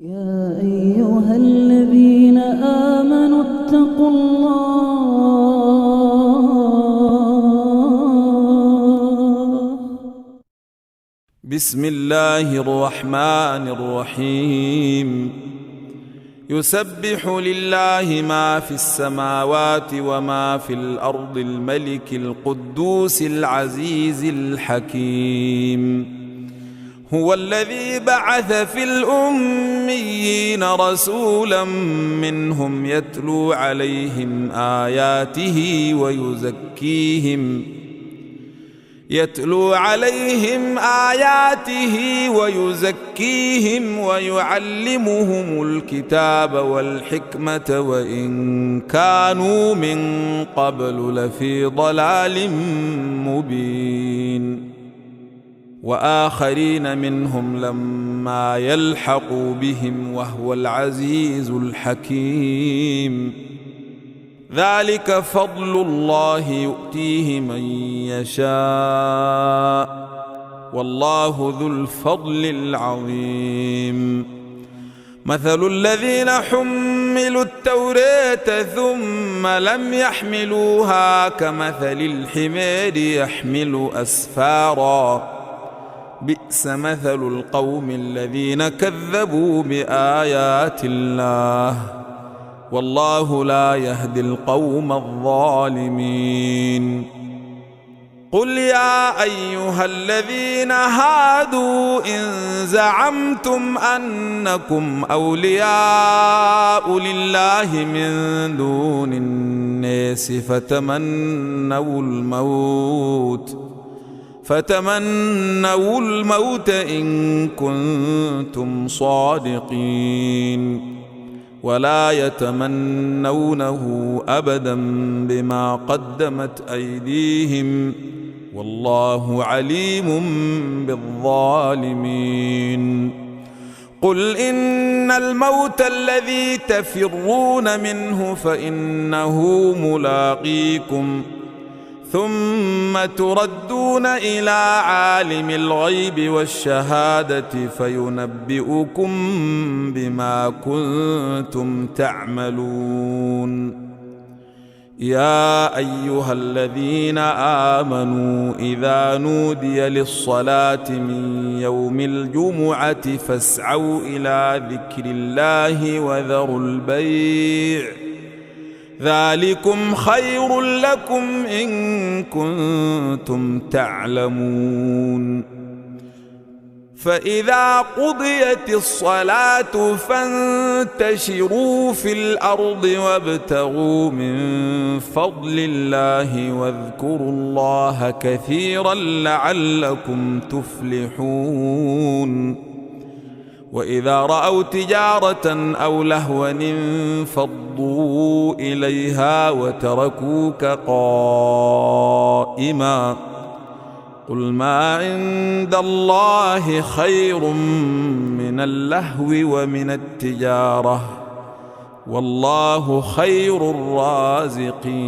يا أيها الذين آمنوا اتقوا الله. بسم الله الرحمن الرحيم. يسبح لله ما في السماوات وما في الأرض الملك القدوس العزيز الحكيم. هو الذي بعث في الأميين رسولا منهم يتلو عليهم آياته ويزكيهم ويعلمهم الكتاب والحكمة وإن كانوا من قبل لفي ضلال مبين. وآخرين منهم لما يلحقوا بهم وهو العزيز الحكيم. ذلك فضل الله يؤتيه من يشاء والله ذو الفضل العظيم. مثل الذين حملوا التوراة ثم لم يحملوها كمثل الحمار يحمل أسفارا بئس مثل القوم الذين كذبوا بآيات الله والله لا يهدي القوم الظالمين. قل يا أيها الذين هادوا إن زعمتم أنكم أولياء لله من دون الناس فتمنوا الموت إن كنتم صادقين ولا يتمنونه أبدا بما قدمت أيديهم والله عليم بالظالمين. قل إن الموت الذي تفرون منه فإنه ملاقيكم ثم تردون إلى عالم الغيب والشهادة فينبئكم بما كنتم تعملون. يا أيها الذين آمنوا إذا نودي للصلاة من يوم الجمعة فاسعوا إلى ذكر الله وذروا البيع ذلكم خير لكم إن كنتم تعلمون. فإذا قضيت الصلاة فانتشروا في الأرض وابتغوا من فضل الله واذكروا الله كثيرا لعلكم تفلحون. وإذا رأوا تجارة أو لهوا انفضوا إليها وتركوك قائما قل ما عند الله خير من اللهو ومن التجارة والله خير الرازقين.